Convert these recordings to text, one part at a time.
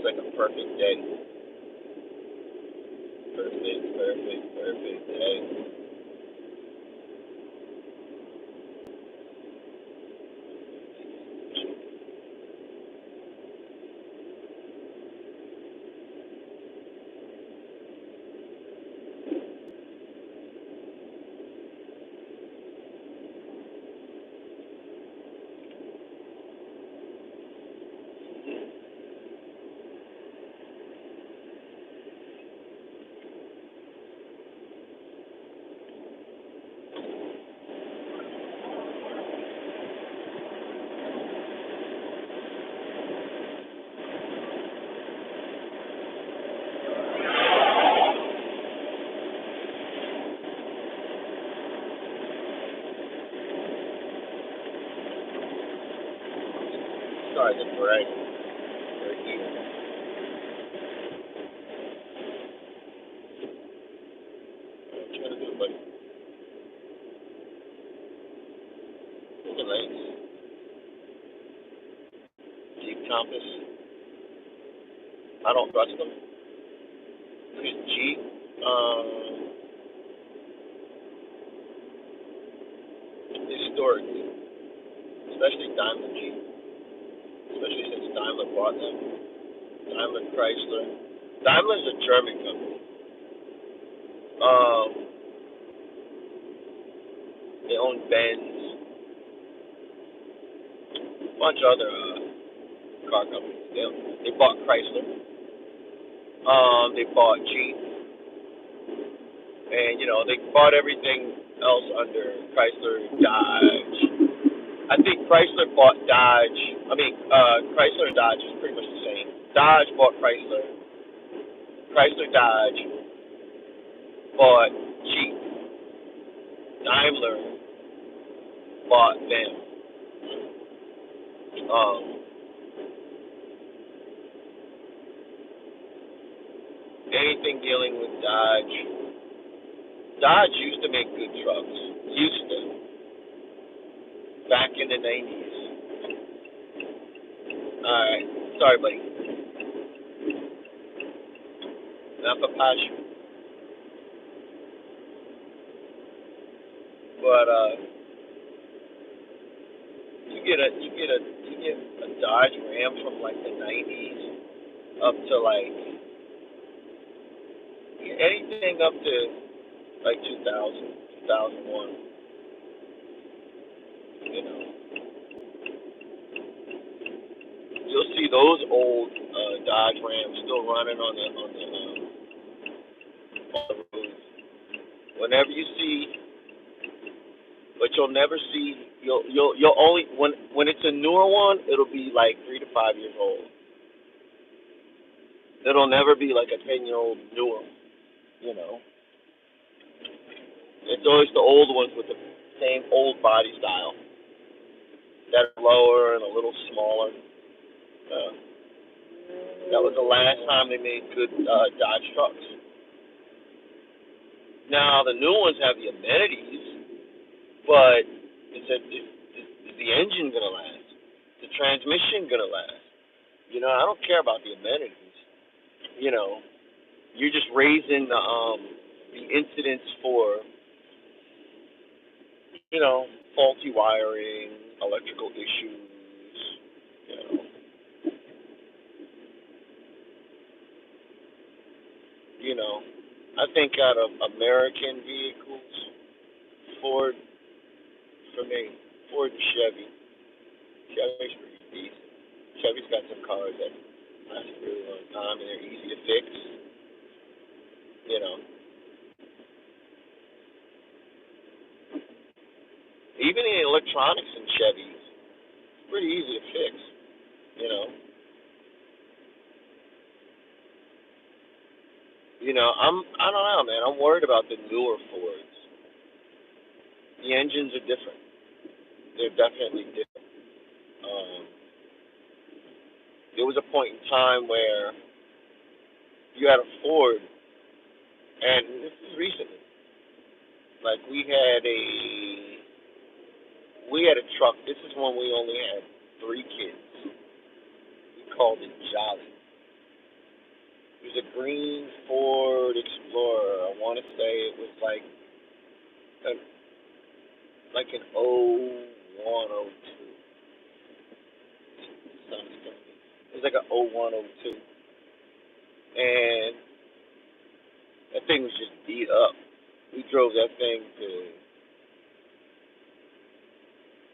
like a perfect day. Perfect day. Sorry, the break. We're eating. What you gonna do, buddy? Those are nice. Jeep Compass. I don't trust them. Because Jeep, historically, especially Daimler Jeep, especially since Daimler bought them, Daimler Chrysler. Daimler's a German company. Um, they own Benz, a bunch of other car companies. They bought Chrysler. They bought Jeep, and they bought everything else under Chrysler, Dodge. I think Chrysler bought Dodge. I mean, Chrysler and Dodge is pretty much the same. Dodge bought Chrysler. Chrysler Dodge bought Jeep. Daimler bought them. Um, Anything dealing with Dodge. Dodge used to make good trucks. Used to. Back in the 90s. Alright. Sorry, buddy. Not for passion. But you get a Dodge Ram from like the 90s up to like anything up to like 2000, 2001. You'll see those old Dodge Rams still running on the roads. Whenever you see, but you'll never see. You'll only when it's a newer one, it'll be like 3 to 5 years old. It'll never be like a 10-year-old newer. You know, it's always the old ones with the same old body style. That are lower and a little smaller. Uh, that was the last time they made good Dodge trucks. Now the new ones have the amenities, but is the engine gonna last? The transmission gonna last? I don't care about the amenities. You know, you're just raising the incidence for faulty wiring, electrical issues. You know, you know. I think out of American vehicles, Ford for me, Ford and Chevy. Chevy's pretty decent. Chevy's got some cars that last a really long time and they're easy to fix. You know, even the electronics in Chevys, it's pretty easy to fix. You know, I don't know, man. I'm worried about the newer Fords. The engines are different. They're definitely different. Um, there was a point in time where you had a Ford, and this is recently. Like we had a truck. This is when we only had 3 kids. We called it Jolly. It was a green Ford Explorer. I want to say it was a, like an '01, '02. It was like an '01, '02, and that thing was just beat up. We drove that thing to.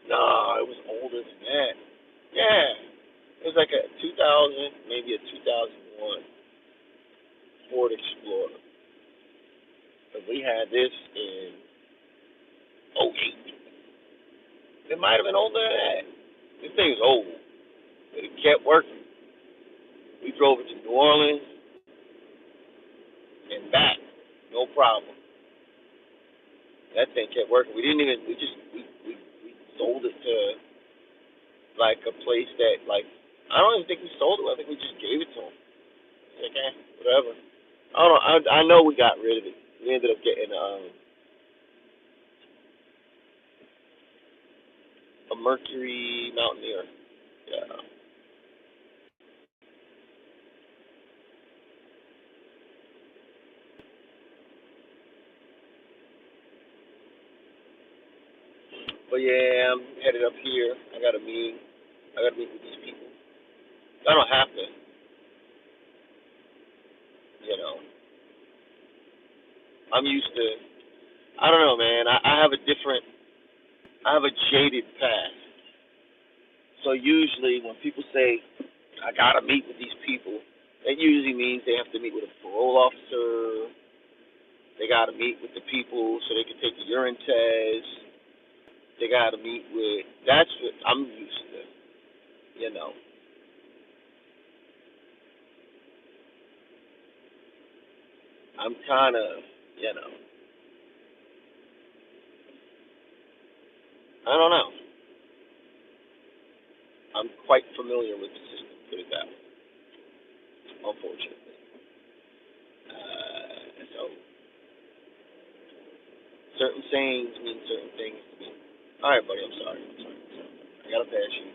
No, it was older than that. Yeah, it was like a 2000, maybe a 2001 Ford Explorer. But we had this in '08. It might have been older than that. This thing is old, but it kept working. We drove it to New Orleans and back, no problem. That thing kept working. We didn't even. We sold it to like a place that like I don't even think we sold it. I think we just gave it to them. Like, whatever. I don't know. I know we got rid of it. We ended up getting a Mercury Mountaineer. Yeah. But yeah, I'm headed up here. I got to meet. I got to meet with these people. I don't have to. You know, I'm used to. I don't know, man. I have a different. I have a jaded past. So usually when people say I gotta meet with these people, that usually means they have to meet with a parole officer. They gotta meet with the people so they can take the urine test. They gotta meet with. That's what I'm used to. You know, I'm kind of. You know, I don't know. I'm quite familiar with the system. Put it that way. Unfortunately. So certain sayings mean certain things to me. All right, buddy. I'm sorry. I gotta pass you.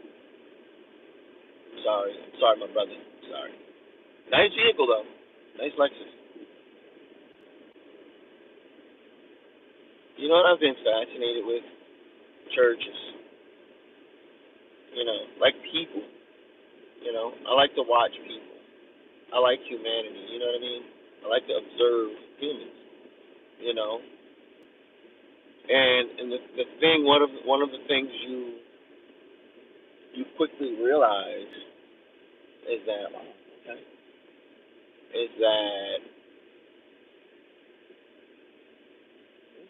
Sorry. Sorry, my brother. Sorry. Nice vehicle though. Nice Lexus. You know what I've been fascinated with? Churches. Like people. I like to watch people. I like humanity. You know what I mean? I like to observe humans. You know, and the thing, one of the things you quickly realize is that okay, is that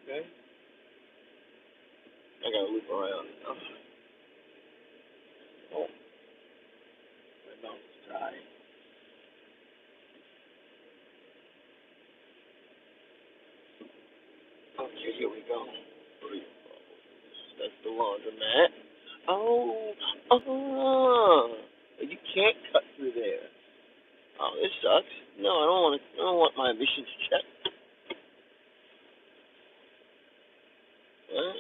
okay. I gotta loop around. Oh, my mouth is dry. Okay, here we go. That's the laundromat. Oh, oh, you can't cut through there. Oh, this sucks. No, I don't want to. I don't want my emissions checked. Huh?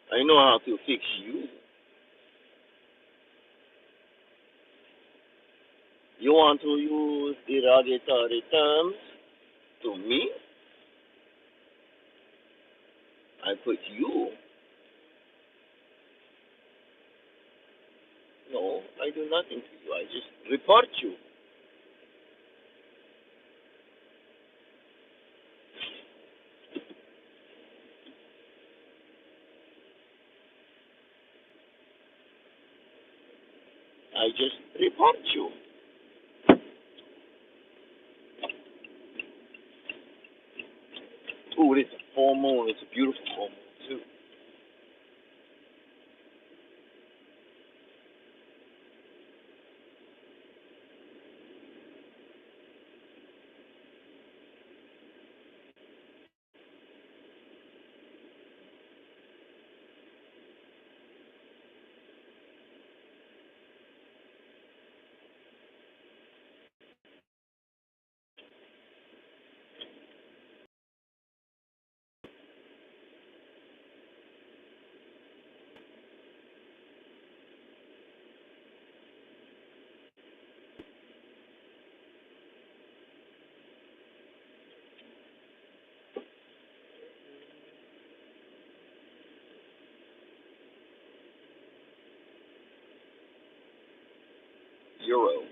I know how to fix you. You want to use derogatory terms to me? I put you. No, I do nothing to you. I just report you. I just report you. Ooh, it's a full moon. It's a beautiful full moon too. Euro.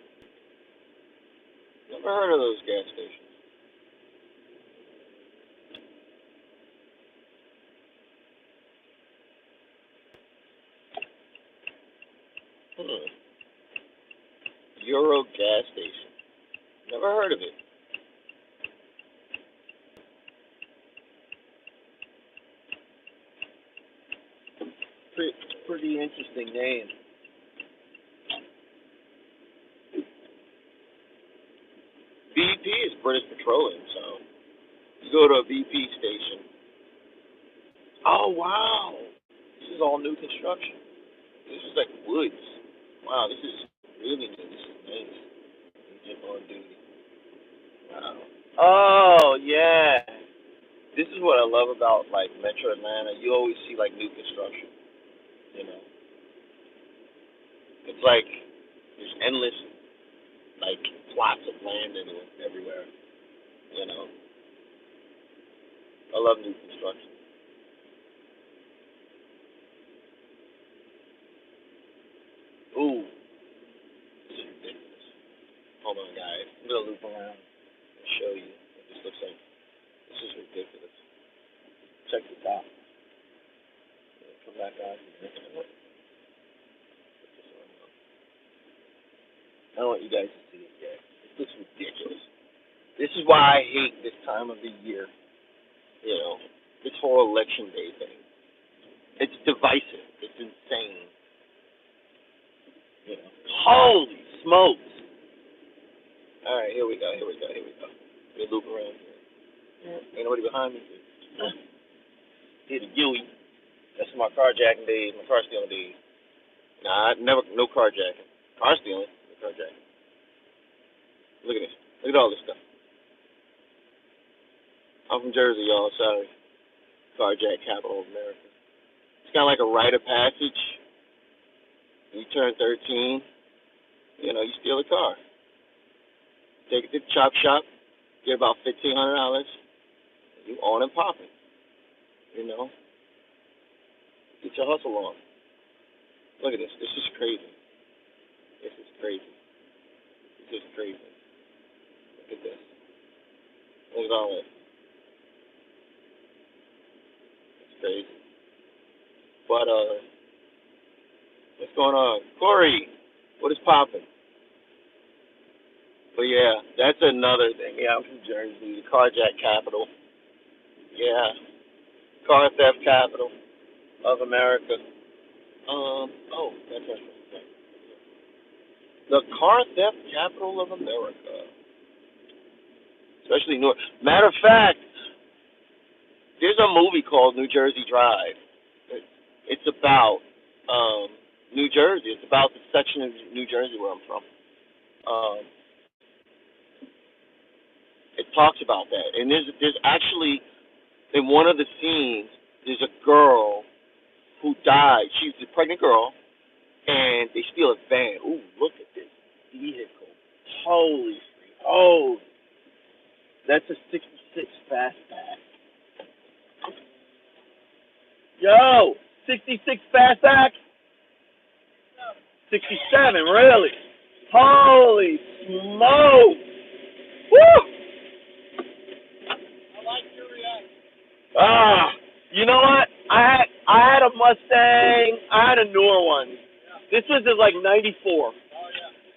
Never heard of those gas stations. Hmm. Euro gas station. Never heard of it. Pretty interesting name. BP is British Petroleum, so you go to a BP station. Oh wow, this is all new construction. This is like woods. Wow, this is really new. This is nice. Agent on duty. Wow. Oh yeah. This is what I love about like Metro Atlanta. You always see like new construction. You know, it's like there's endless like plots of land everywhere. You know, I love new construction. Ooh, this is ridiculous. Hold on, guys. I'm gonna loop around and show you what this looks like. This is ridiculous. Check this out. Come back on. I don't want you guys to see it yet. This looks ridiculous. This is why I hate this time of the year. You know, this whole election day thing. It's divisive. It's insane. You know. Holy smokes! All right, here we go. We loop around here. Ain't nobody behind me. Here's the Yui. That's my carjacking days. My car stealing days. Nah, no carjacking. Car stealing. No carjacking. Look at this. Look at all this stuff. I'm from Jersey, y'all. Sorry. Carjack capital of America. It's kind of like a rite of passage. When you turn 13, you know, you steal a car. Take it to the chop shop. Get about $1,500. You on and popping. You know. Get your hustle on. Look at this. This is crazy. This is crazy. This is crazy. Look at this. Look at all this. It's crazy. But what's going on? Corey, what is popping? But yeah, that's another thing. Yeah, I'm from Jersey, the carjack capital. Yeah. Car theft capital of America. That's right. The car theft capital of America. Especially North. Matter of fact, there's a movie called New Jersey Drive. It's about New Jersey. It's about the section of New Jersey where I'm from. Um, it talks about that, and there's actually in one of the scenes there's a girl who died. She's a pregnant girl, and they steal a van. Ooh, look at this vehicle! Holy, oh, that's a '66 fastback. Yo, '66 fastback. 67, really? Holy smoke! Woo! Ah, you know what? I had a Mustang. I had a newer one. This was in like '94.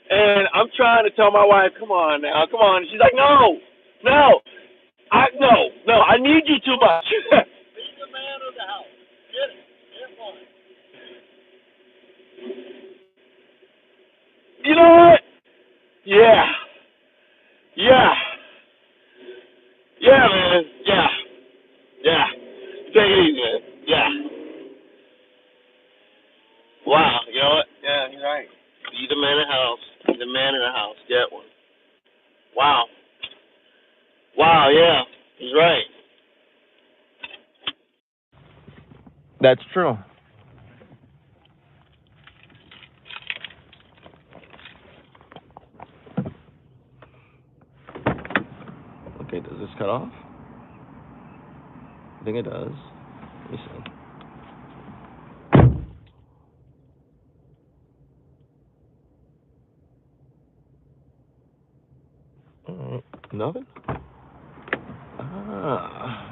And I'm trying to tell my wife, come on now, come on. And she's like, no, I need you too much. Be the man of the house. Get it. Get one. You know what? Yeah. Yeah. Yeah, man. Yeah. Yeah. Take it easy, man. Yeah. Wow. You know what? Yeah, you're right. Be the man in the house. Be the man in the house. Get one. Wow. Wow, yeah. He's right. That's true. Okay, does this cut off? I think it does. Let me see. Nothing?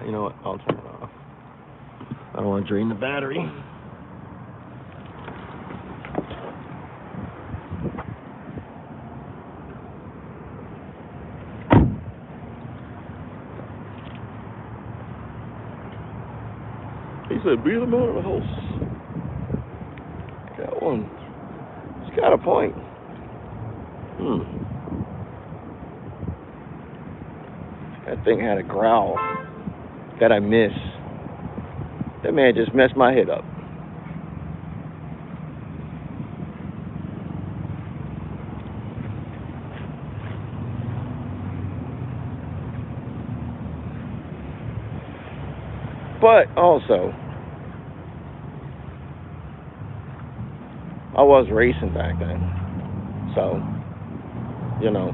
You know what? I'll turn it off. I don't want to drain the battery. He said, breathe him out of the house. Got one. He's got a point. That thing had a growl that I missed. That man just messed my head up. But also, I was racing back then. So, you know,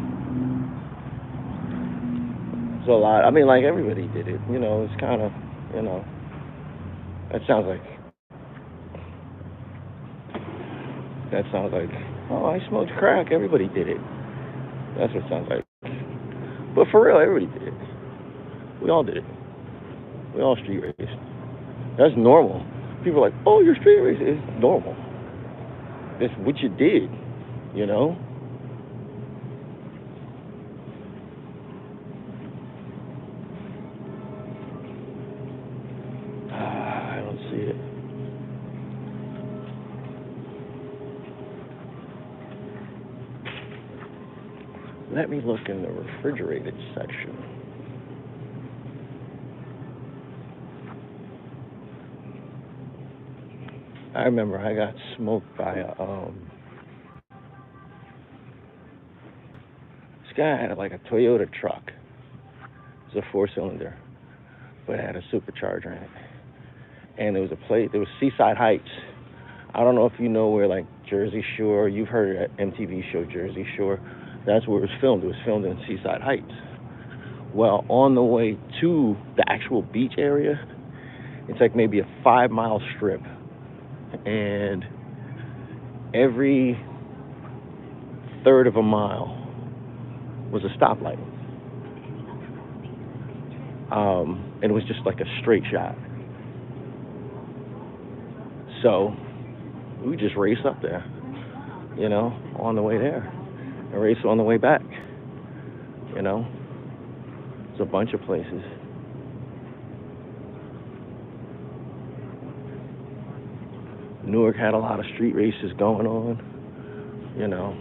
it's a lot. I mean, like everybody did it. You know, it's kind of, you know, that sounds like, oh, I smoked crack. Everybody did it. That's what it sounds like. But for real, everybody did it. We all did it. We all street raced. That's normal. People are like, oh, you're street racing. It's normal. It's what you did, you know? I don't see it. Let me look in the refrigerated section. I remember I got smoked by this guy had like a Toyota truck. It was a 4-cylinder, but it had a supercharger in it. And there was Seaside Heights. I don't know if you know where, like, Jersey Shore, you've heard of that MTV show Jersey Shore. That's where it was filmed. It was filmed in Seaside Heights. Well, on the way to the actual beach area, it's like maybe a 5-mile strip. And every third of a mile was a stoplight. And it was just like a straight shot. So we just raced up there, you know, on the way there, and raced on the way back, you know. It's a bunch of places. Newark had a lot of street races going on, you know.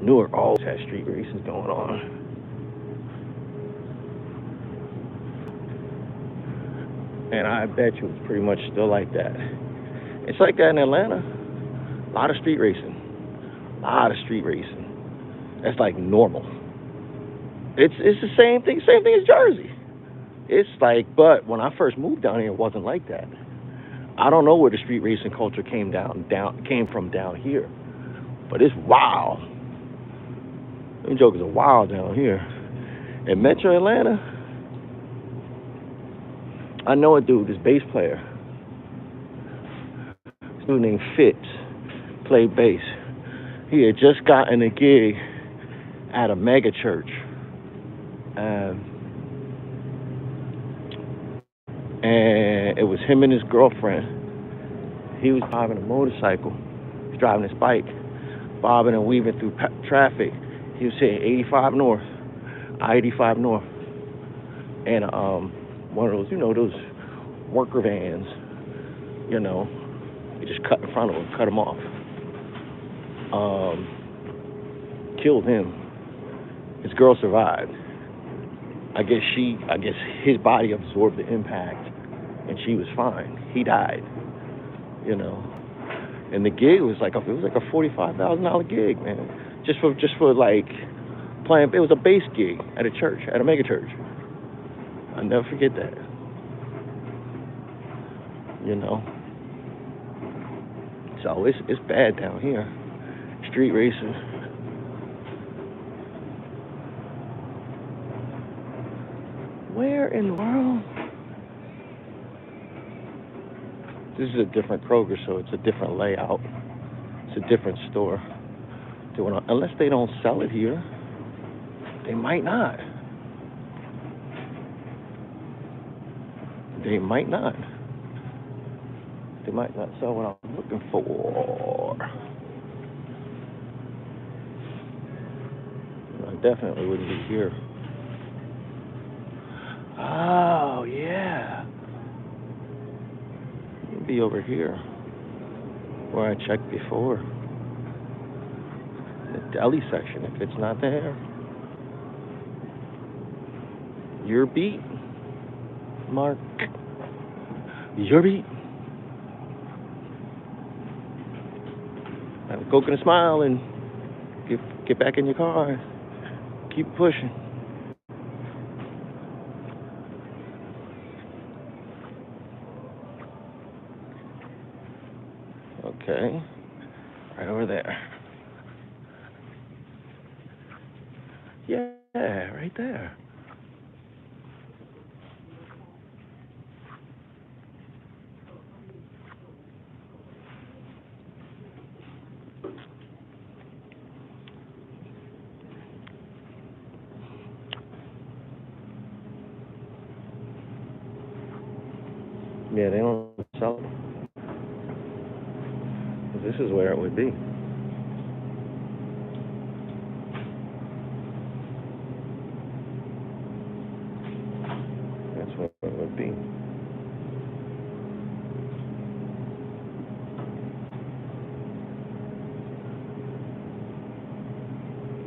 Newark always had street races going on. And I bet you it's pretty much still like that. It's like that in Atlanta. A lot of street racing. That's like normal. It's the same thing as Jersey. It's like, but when I first moved down here, it wasn't like that. I don't know where the street racing culture came from down here, but it's wild. Them jokers are wild down here. In Metro Atlanta, I know a dude, this bass player. This dude named Fitz played bass. He had just gotten a gig at a mega church. And it was him and his girlfriend. He was driving a motorcycle. He was driving his bike, bobbing and weaving through traffic. He was hitting 85 north, I-85 north. And one of those, you know, those worker vans, you know, he just cut in front of him, cut him off. Killed him. His girl survived. I guess his body absorbed the impact and she was fine. He died, you know. And the gig was like a $45,000 gig, man. Just for like playing. It was a bass gig at a church, at a mega church. I'll never forget that. You know. So it's bad down here. Street racing. Where in the world? This is a different Kroger, so it's a different layout. It's a different store. Unless they don't sell it here, they might not. They might not. They might not sell what I'm looking for. I definitely wouldn't be here. Oh, yeah. It'd be over here where I checked before. The deli section. If it's not there, your beat, Mark. Your beat. Have a Coke and a smile and get back in your car. Keep pushing. Okay. Right over there. Yeah, right there. Yeah, they don't sell them. This is where it would be. That's where it would be.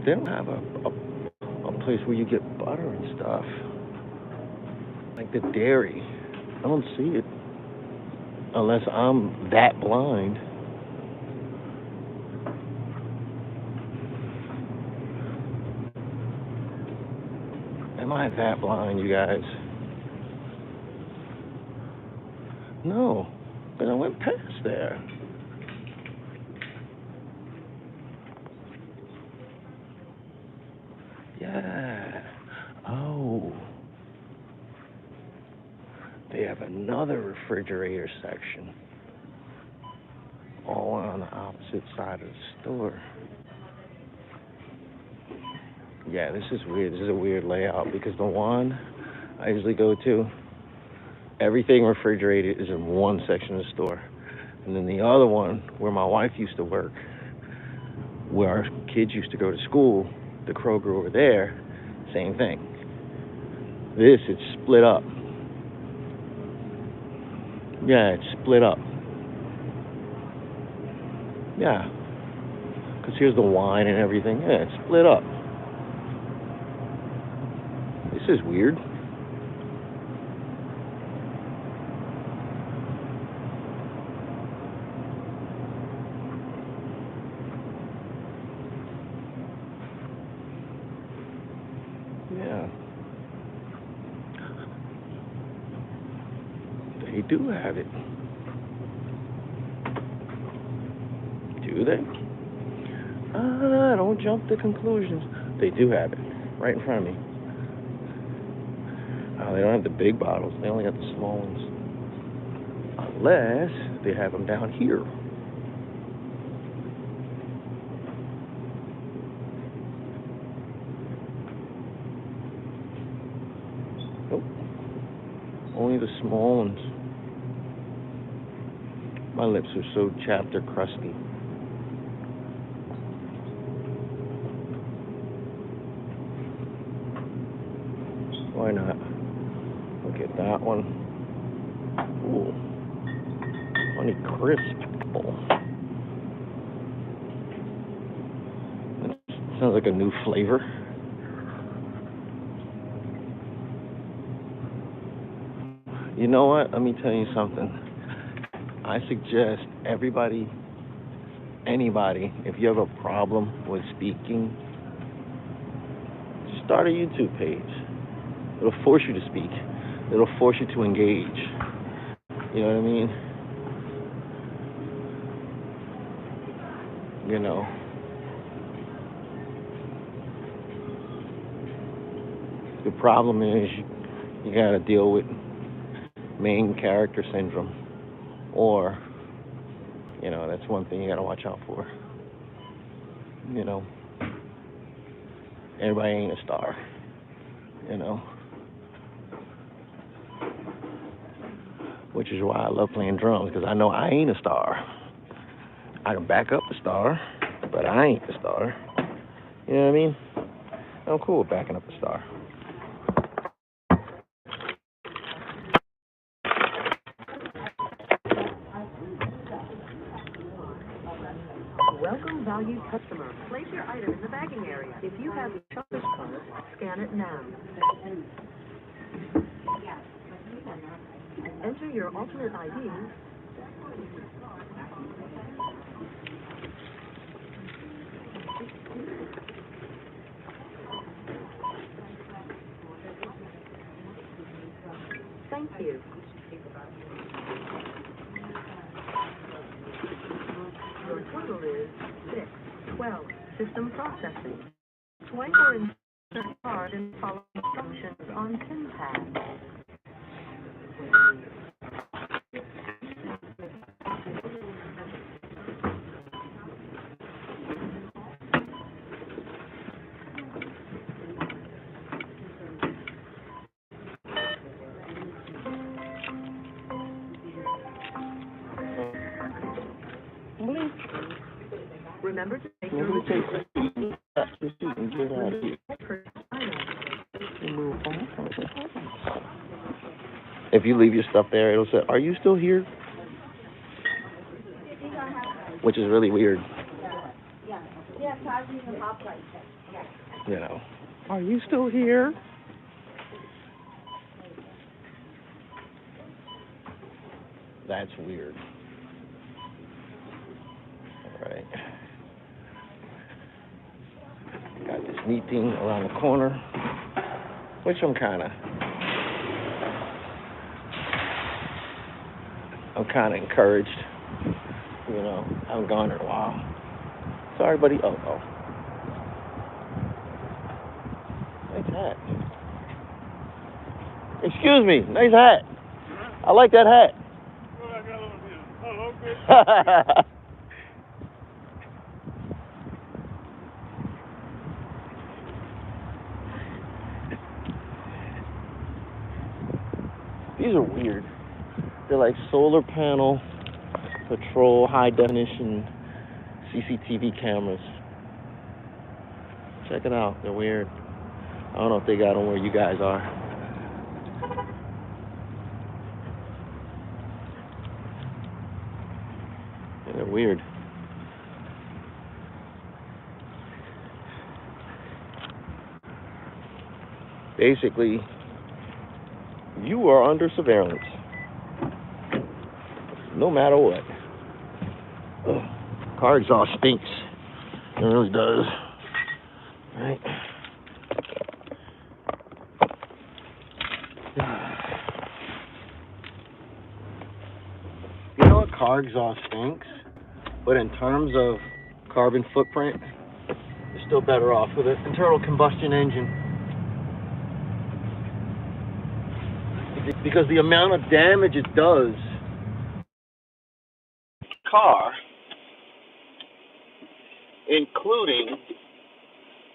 They don't have a place where you get butter and stuff. Like the dairy. I don't see it. Unless I'm that blind. Am I that blind, you guys? No. Because I went past there. Yeah. Oh. They have another refrigerator section. All on the opposite side of the store. Yeah, this is weird. This is a weird layout because the one I usually go to, everything refrigerated is in one section of the store. And then the other one, where my wife used to work, where our kids used to go to school, the Kroger over there, same thing. This, it's split up. Yeah, it's split up. Yeah. Because here's the wine and everything. Yeah, it's split up. This is weird. Yeah. They do have it. Do they? Don't jump to conclusions. They do have it right in front of me. They don't have the big bottles. They only got the small ones. Unless they have them down here. Nope. Only the small ones. My lips are so chapped they're crusty. Why not? Look at that one. Ooh. Honey crisp apple. That sounds like a new flavor. You know what? Let me tell you something. I suggest anybody, if you have a problem with speaking, start a YouTube page. It'll force you to speak. It'll force you to engage. You know what I mean? You know. The problem is you gotta deal with main character syndrome. Or, you know, that's one thing you gotta watch out for. You know. Everybody ain't a star. You know. which is why I love playing drums, because I know I ain't a star. I can back up the star, but I ain't the star. You know what I mean? I'm cool with backing up the star. Welcome, valued customer. Place your item in the bagging area. If you have a shopper's card, scan it now. Enter your alternate ID. Thank you. Your total is 612. System processing. Swipe or insert card and follow instructions on PIN pad. Remember to take your receipt. And get out of here. If you leave your stuff there, it'll say, "Are you still here?" Which is really weird. You know, "Are you still here?" That's weird. All right. Got this neat thing around the corner, which I'm kind of encouraged. You know, I haven't gone in a while. Sorry, buddy. Oh. Nice hat. Excuse me. Nice hat. I like that hat. These are weird. They're like solar panel patrol high definition CCTV cameras. Check it out. They're weird. I don't know if they got them where you guys are. Yeah, they're weird. Basically, you are under surveillance. No matter what. Ugh. Car exhaust stinks. It really does. Right? You know what? Car exhaust stinks, but in terms of carbon footprint, you're still better off with an internal combustion engine. Because the amount of damage it does car, including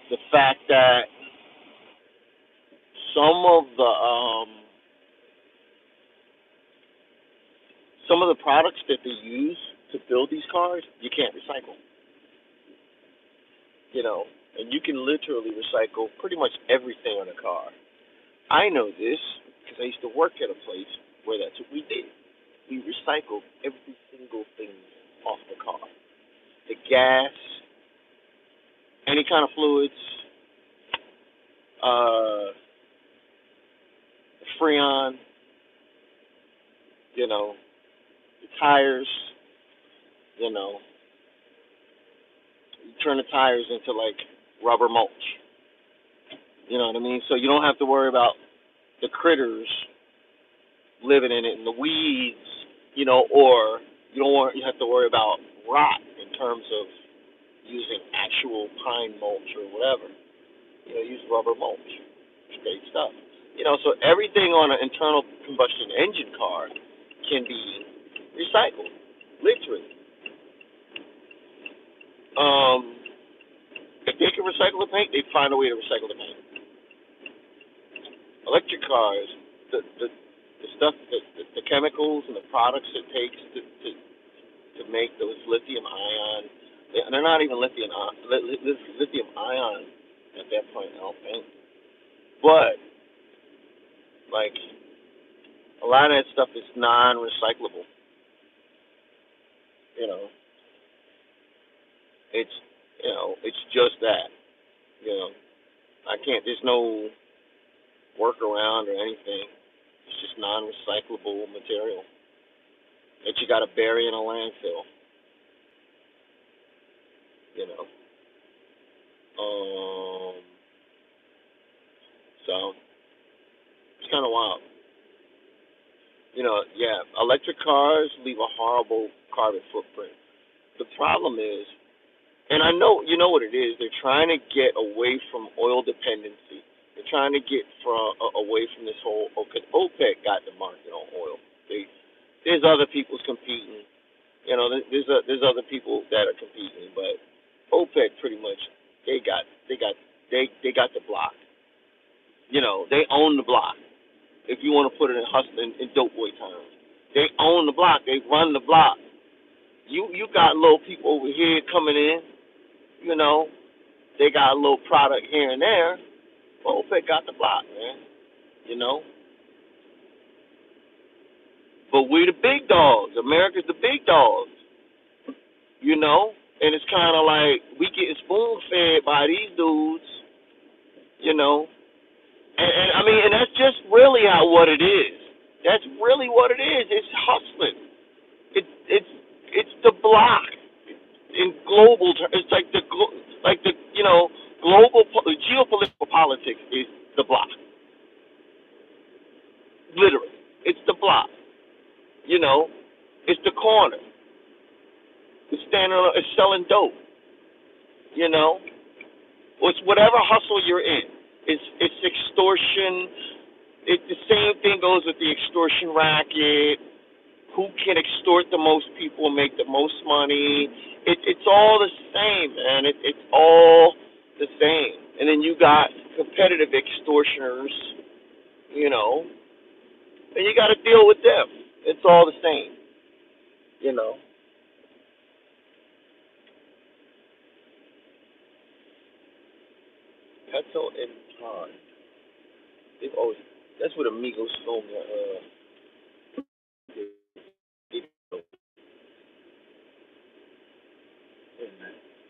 the fact that some of the products that they use to build these cars, you can't recycle. You know, and you can literally recycle pretty much everything on a car. I know this because I used to work at a place where that's what we did. We recycled every single thing off the car. The gas, any kind of fluids, the Freon, you know, the tires, you know, you turn the tires into like rubber mulch. You know what I mean? So you don't have to worry about the critters living in it and the weeds, you know, or you have to worry about rot in terms of using actual pine mulch or whatever. You know, use rubber mulch. It's great stuff. You know, so everything on an internal combustion engine car can be recycled, literally. If they can recycle the paint, they find a way to recycle the paint. Electric cars, The stuff, the chemicals and the products it takes to make those lithium ion, they're not even lithium ion at that point, I don't think. But like a lot of that stuff is non-recyclable. You know, it's it's just that. You know, I can't. There's no workaround or anything. It's just non-recyclable material that you got to bury in a landfill. You know, so it's kind of wild. You know, yeah, electric cars leave a horrible carbon footprint. The problem is, and I know you know what it is. They're trying to get away from oil dependency. They're trying to get away from this whole. Because OPEC got the market on oil. There's other people's competing. You know, there's other people that are competing, but OPEC pretty much they got the block. You know, they own the block. If you want to put it in hustling in dope boy terms, they own the block. They run the block. You got little people over here coming in. You know, they got a little product here and there. Well, OPEC got the block, man. You know. But we're the big dogs. America's the big dogs. You know? And it's kind of like we getting spoon-fed by these dudes. You know? And I mean, and that's just really what it is. That's really what it is. It's hustling. It's the block in global terms. It's like the global geopolitical politics is the block. Literally, it's the block. You know, it's the corner. It's it's selling dope. You know, it's whatever hustle you're in. It's extortion. The same thing goes with the extortion racket. Who can extort the most people and make the most money? It's all the same, man. It's all the same. And then you got competitive extortioners, you know, and you got to deal with them. It's all the same, you know. Petal and Pond. They've always. That's what Amigos filmed.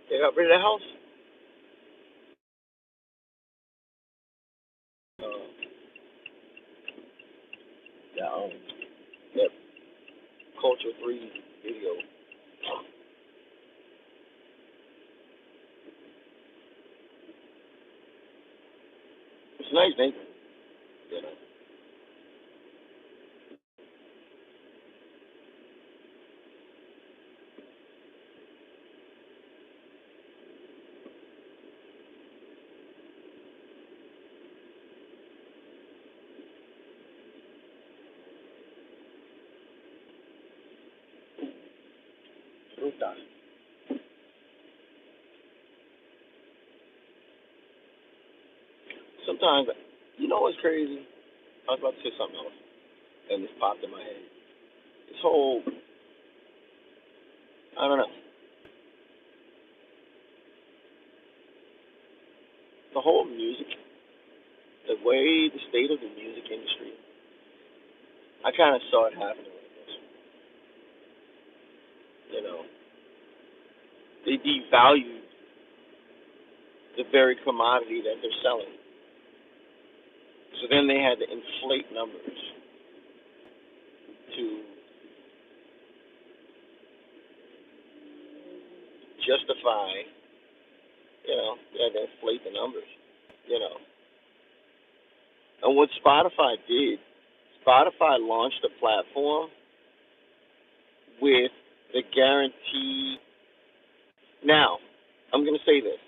They got rid of the house. Yeah, that Culture 3 video. It's nice, Nathan. You know. Fruta. Sometimes, you know what's crazy? I was about to say something else, and this popped in my head. This whole, I don't know, the whole music, the way the state of the music industry, I kind of saw it happening like this. You know, they devalued the very commodity that they're selling. So then they had to inflate numbers to justify, you know, they had to inflate the numbers, you know. And what Spotify did, Spotify launched a platform with the guarantee. Now, I'm going to say this.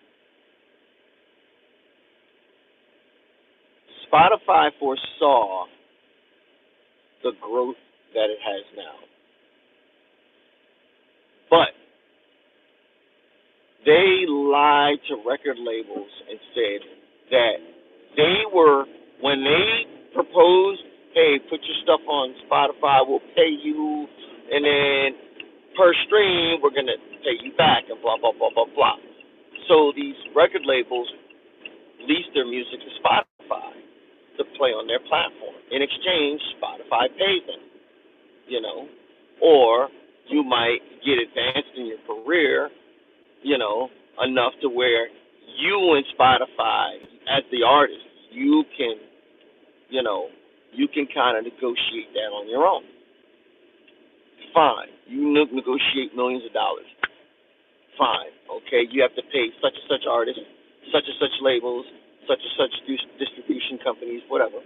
Spotify foresaw the growth that it has now. But they lied to record labels and said that they were, when they proposed hey, put your stuff on Spotify, we'll pay you, and then per stream, we're going to pay you back, and blah, blah, blah, blah, blah. So these record labels lease their music to Spotify to play on their platform. In exchange, Spotify pays them, you know. Or you might get advanced in your career, you know, enough to where you and Spotify, as the artist, you can, you know, you can kind of negotiate that on your own. Fine. You negotiate millions of dollars. Fine. Okay. You have to pay such and such artists, such and such labels, such and such distribution companies, whatever,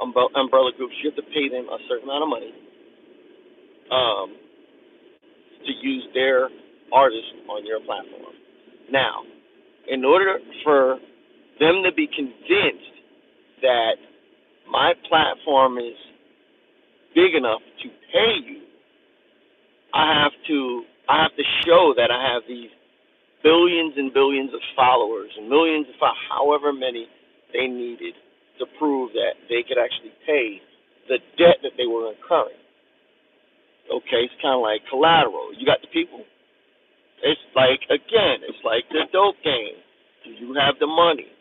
umbrella groups. You have to pay them a certain amount of money to use their artists on your platform. Now, in order for them to be convinced that my platform is big enough to pay you, I have to show that I have these billions and billions of followers and millions of however many they needed to prove that they could actually pay the debt that they were incurring. Okay, it's kind of like collateral. You got the people. It's like, again, it's like the dope game. Do you have the money?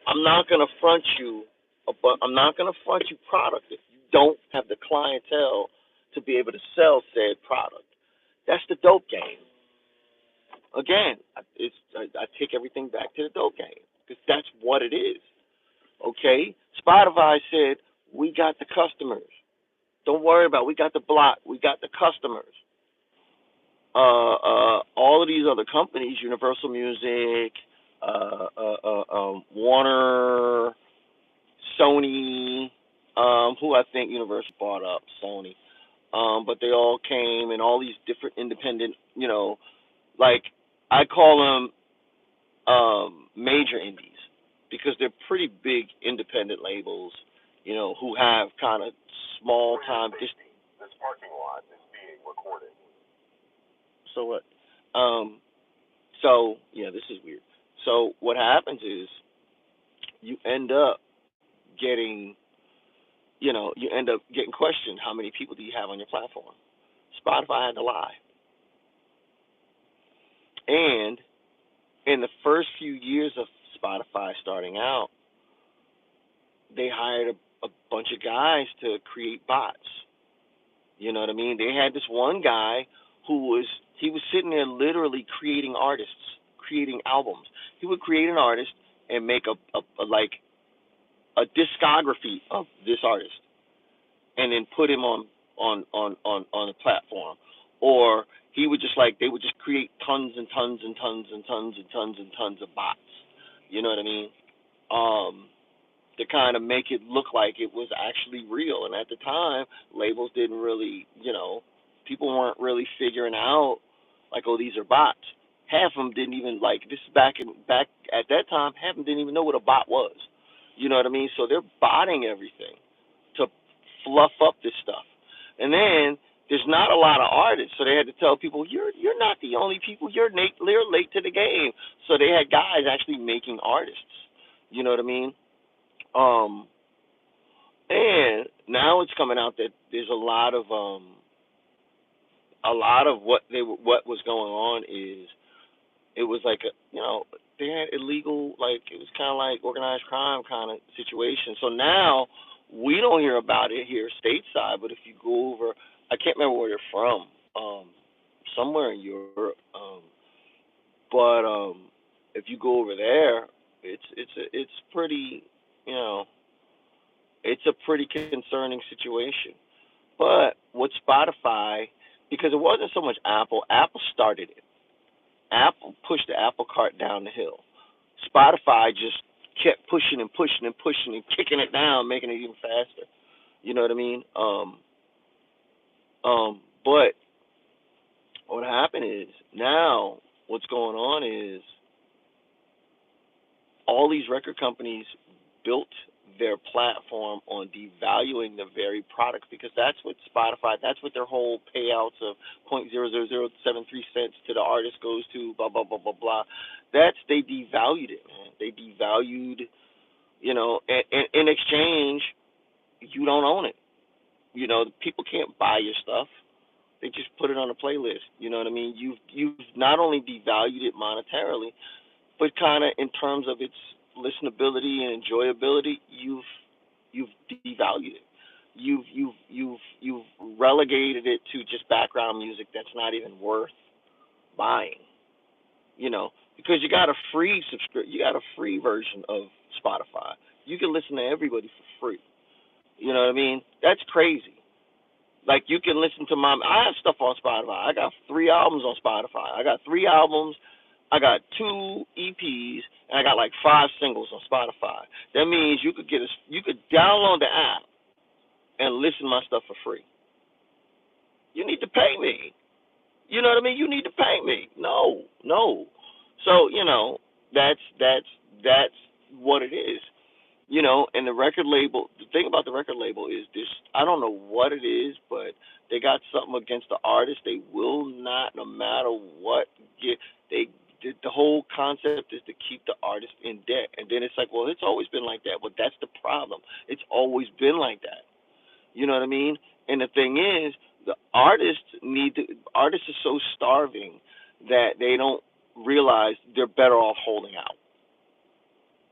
I'm not gonna front you, I'm not gonna front you product if you don't have the clientele to be able to sell said product. That's the dope game. Again, I take everything back to the dope game because that's what it is. Okay, Spotify said we got the customers. Don't worry about it. We got the block. We got the customers. All of these other companies, Universal Music, Warner, Sony, who I think Universal bought up, Sony. But they all came and all these different independent, you know, like I call them major indies because they're pretty big independent labels, you know, who have kind of small time. This parking lot is being recorded. So what? So yeah, this is weird. So what happens is you end up getting, you know, you end up getting questioned. How many people do you have on your platform? Spotify had to lie. And in the first few years of Spotify starting out, they hired a bunch of guys to create bots. You know what I mean? They had this one guy who was sitting there literally creating artists, creating albums. He would create an artist and make a discography of this artist, and then put him on a platform. Or he would just they would just create tons and tons and tons and tons and tons and tons of bots. You know what I mean? To kind of make it look like it was actually real. And at the time, labels didn't really, you know, people weren't really figuring out like, oh, these are bots. Half of them didn't even this is back at that time. Half of them didn't even know what a bot was. You know what I mean? So they're botting everything to fluff up this stuff. And then there's not a lot of artists, so they had to tell people you're not the only people. You're late to the game. So they had guys actually making artists. You know what I mean? And now it's coming out that there's a lot of what was going on is it was like they had illegal, it was kind of like organized crime kind of situation. So now we don't hear about it here stateside, but if you go over, I can't remember where they're from, somewhere in Europe, but if you go over there, it's pretty, it's a pretty concerning situation. But with Spotify, because it wasn't so much Apple started it. Apple pushed the Apple cart down the hill. Spotify just kept pushing and pushing and pushing and kicking it down, making it even faster. You know what I mean? But what happened is now what's going on is all these record companies built their platform on devaluing the very product, because that's what Spotify, that's what their whole payouts of 0.00073 cents to the artist goes to, blah, blah, blah, blah, blah. They devalued it, man. They devalued, in exchange, you don't own it. People can't buy your stuff. They just put it on a playlist. You know what I mean? You've not only devalued it monetarily, but kind of in terms of its listenability and enjoyability, you've devalued it. You've relegated it to just background music that's not even worth buying. Because you got a you got a free version of Spotify. You can listen to everybody for free. You know what I mean? That's crazy. Like you can listen to I have stuff on Spotify. I got 3 albums on Spotify. I got 3 albums. I got 2 EPs, and I got like 5 singles on Spotify. That means you could download the app and listen to my stuff for free. You need to pay me. You know what I mean? You need to pay me. No. So that's what it is. And the record label. The thing about the record label is this. I don't know what it is, but they got something against the artist. They will not, no matter what, the whole concept is to keep the artist in debt. And then it's like, well, it's always been like that. But that's the problem. It's always been like that. You know what I mean? And the thing is, the artists are so starving that they don't realize they're better off holding out.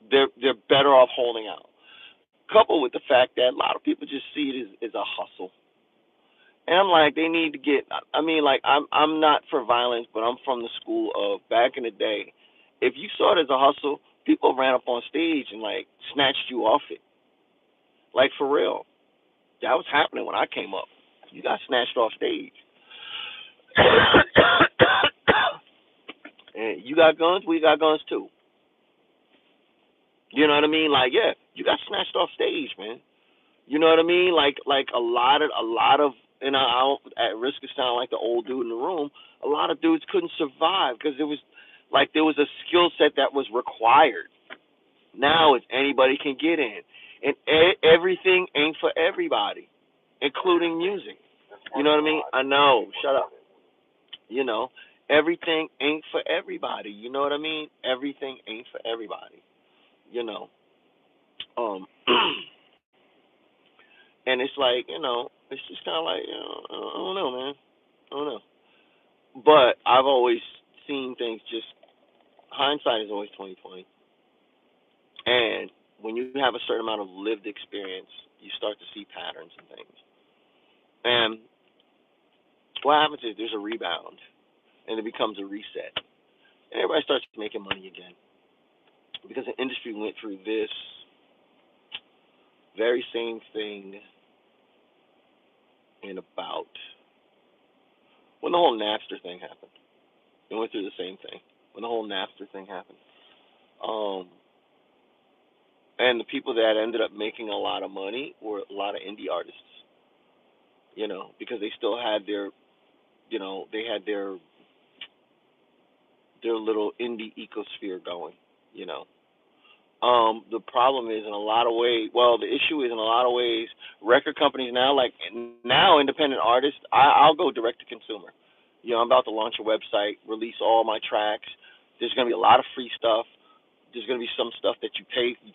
They're better off holding out. Coupled with the fact that a lot of people just see it as a hustle. And I'm like, they need to get. I mean, like, I'm not for violence, but I'm from the school of back in the day. If you saw it as a hustle, people ran up on stage and like snatched you off it. Like for real, that was happening when I came up. You got snatched off stage. And you got guns, we got guns too. You know what I mean? Like, yeah, you got snatched off stage, man. You know what I mean? Like a lot of, and I'll at risk of sounding like the old dude in the room, a lot of dudes couldn't survive because there was a skill set that was required. Now it's anybody can get in, and everything ain't for everybody, including music. You know what I mean? I know. Shut up. Everything ain't for everybody. You know what I mean? Everything ain't for everybody. And it's like, it's just kind of like, I don't know, man. I don't know. But I've always seen things just, hindsight is always 20/20. And when you have a certain amount of lived experience, you start to see patterns and things. And what happens is there's a rebound, and it becomes a reset. And everybody starts making money again. Because the industry went through this very same thing in about when the whole Napster thing happened. It went through the same thing when the whole Napster thing happened. And the people that ended up making a lot of money were a lot of indie artists, because they still had their, they had their little indie ecosphere going, The problem is in a lot of ways, the issue is in a lot of ways, record companies now, independent artists, I'll go direct to consumer. I'm about to launch a website, release all my tracks. There's going to be a lot of free stuff. There's going to be some stuff that you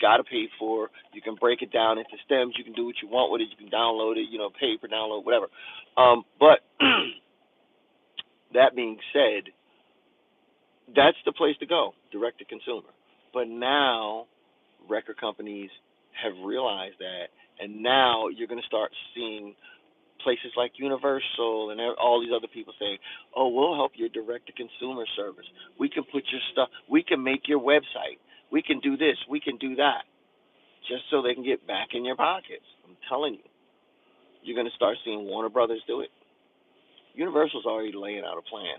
got to pay for. You can break it down into stems. You can do what you want with it. You can download it, pay per download, whatever. But that being said, that's the place to go, direct to consumer. But now record companies have realized that, and now you're going to start seeing places like Universal and all these other people saying, oh, we'll help your direct-to-consumer service. We can put your stuff, we can make your website. We can do this, we can do that, just so they can get back in your pockets. I'm telling you. You're going to start seeing Warner Brothers do it. Universal's already laying out a plan.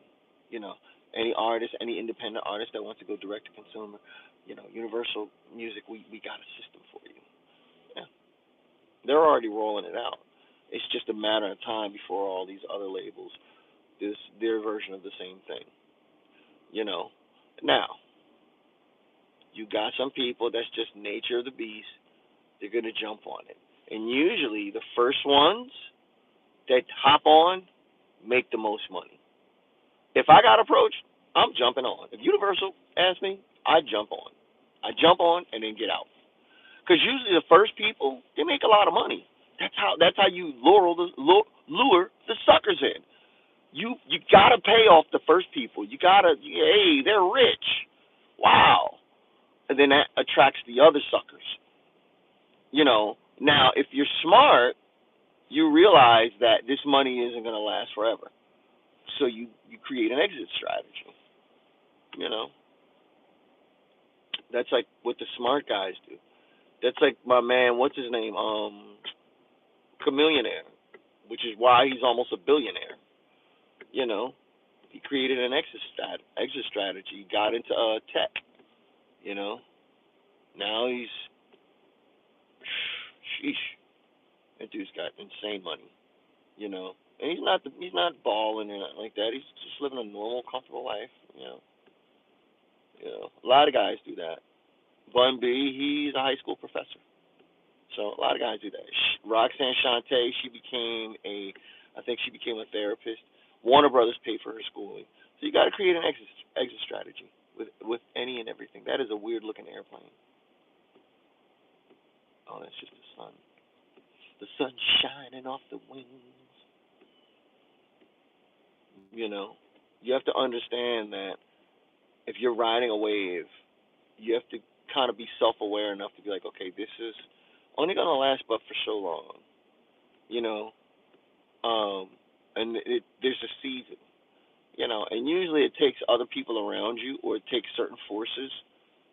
Any artist, any independent artist that wants to go direct-to-consumer, Universal Music, we got a system for you. Yeah. They're already rolling it out. It's just a matter of time before all these other labels do their version of the same thing. Now, you got some people that's just nature of the beast. They're going to jump on it. And usually the first ones that hop on make the most money. If I got approached, I'm jumping on. If Universal asks me, I jump on and then get out. Because usually the first people, they make a lot of money. That's how you lure the suckers in. You gotta pay off the first people. You gotta, hey, they're rich, wow, and then that attracts the other suckers. Now if you're smart, you realize that this money isn't gonna last forever, so you create an exit strategy. You know, that's like what the smart guys do. That's like my man, what's his name, Chameleonaire, which is why he's almost a billionaire. You know, he created an exit strategy. Got into tech. You know, now he's, sheesh, that dude's got insane money. You know, and he's not balling or nothing like that. He's just living a normal, comfortable life. A lot of guys do that. Bun B, he's a high school professor. So a lot of guys do that. Roxanne Shante, I think she became a therapist. Warner Brothers paid for her schooling. So you got to create an exit strategy with any and everything. That is a weird looking airplane. Oh, that's just the sun. The sun shining off the wings. You have to understand that if you're riding a wave, you have to kind of be self-aware enough to be like, okay, this is only going to last but for so long. And there's a season. And usually it takes other people around you, or it takes certain forces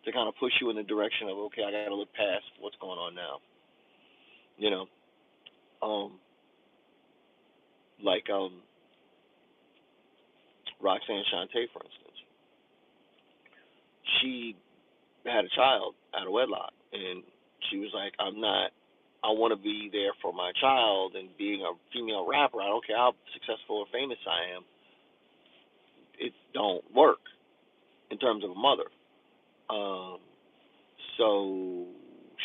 to kind of push you in the direction of, okay, I got to look past what's going on now. Like Roxanne Shante, for instance, she had a child out of wedlock, and she was like, I want to be there for my child, and being a female rapper, I don't care how successful or famous I am, it don't work in terms of a mother. So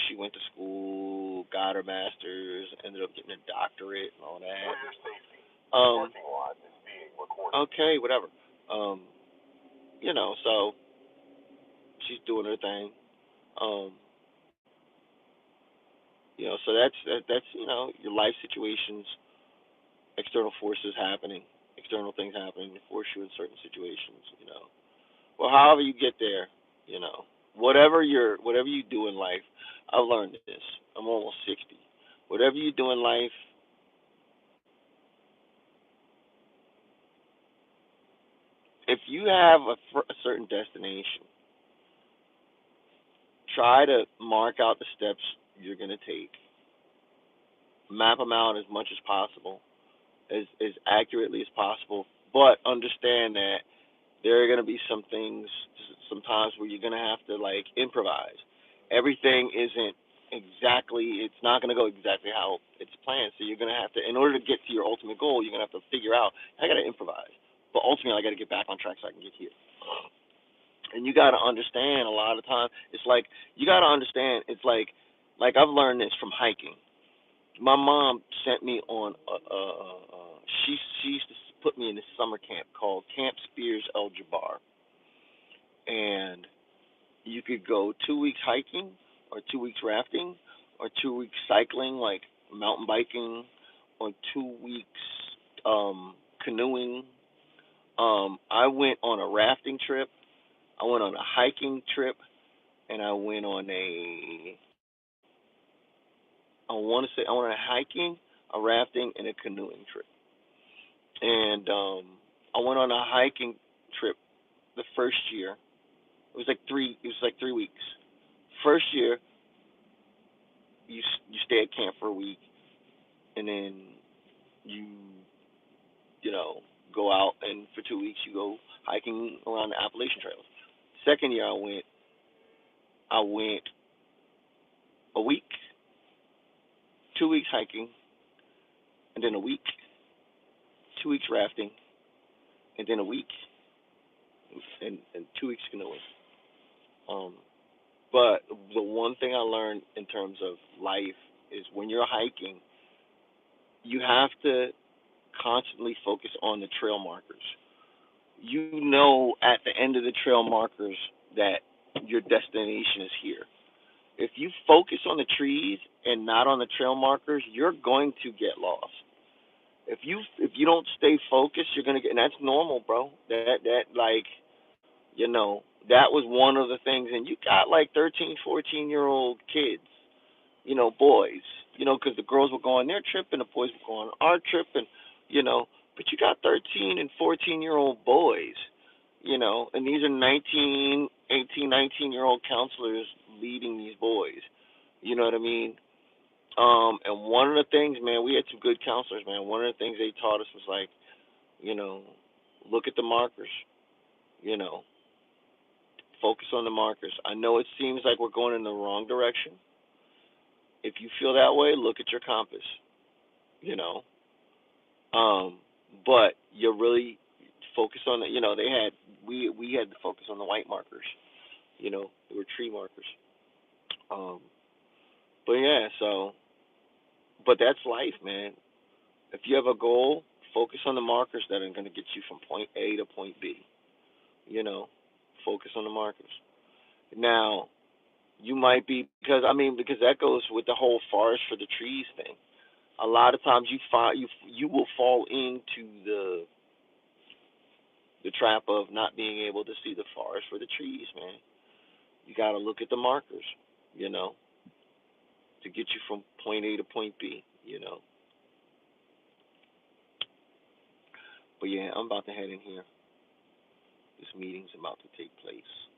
she went to school, got her master's, ended up getting a doctorate and all that. Okay, whatever. So she's doing her thing. So that's your life situations, external forces happening, external things happening to force you in certain situations. Well, however you get there, whatever you do in life, I've learned this. I'm almost 60. Whatever you do in life, if you have a certain destination, try to mark out the steps you're going to take. Map them out as much as possible, as accurately as possible, but understand that there are going to be sometimes where you're going to have to improvise. Everything it's not going to go exactly how it's planned. So you're going to have to, in order to get to your ultimate goal, you're going to have to figure out, I got to improvise. But ultimately, I got to get back on track so I can get here. And you got to understand, a lot of times, it's like I've learned this from hiking. My mom sent me on she used to put me in this summer camp called Camp Spears El Jabbar, and you could go 2 weeks hiking, or 2 weeks rafting, or 2 weeks cycling, like mountain biking, or 2 weeks canoeing. I went on a rafting trip, I went on a hiking trip, and I went on a hiking, a rafting, and a canoeing trip. And I went on a hiking trip the first year. It was like 3 weeks. First year, you stay at camp for a week, and then you go out, and for 2 weeks you go hiking around the Appalachian trails. Second year I went a week, 2 weeks hiking, and then a week, 2 weeks rafting, and then a week, and 2 weeks canoeing. But the one thing I learned in terms of life is when you're hiking, you have to constantly focus on the trail markers. At the end of the trail markers that your destination is here. If you focus on the trees and not on the trail markers, you're going to get lost. If you don't stay focused, you're gonna get, and that's normal, bro. That like, that was one of the things. And you got like 13, 14-year-old kids, boys, because the girls were going their trip and the boys were going our trip, and but you got 13 and 14-year-old boys, and these are 19, 18, 19-year-old counselors leading these boys. You know what I mean? And one of the things, man, we had some good counselors, man. One of the things they taught us was like, look at the markers, you know, focus on the markers. I know it seems like we're going in the wrong direction. If you feel that way, look at your compass, you know. But you really focus on the, we had to focus on the white markers, they were tree markers. But yeah, but that's life, man. If you have a goal, focus on the markers that are going to get you from point A to point B. Focus on the markers. Now, you might be, because that goes with the whole forest for the trees thing. A lot of times you will fall into the trap of not being able to see the forest for the trees, man. You got to look at the markers, to get you from point A to point B. But yeah, I'm about to head in here. This meeting's about to take place.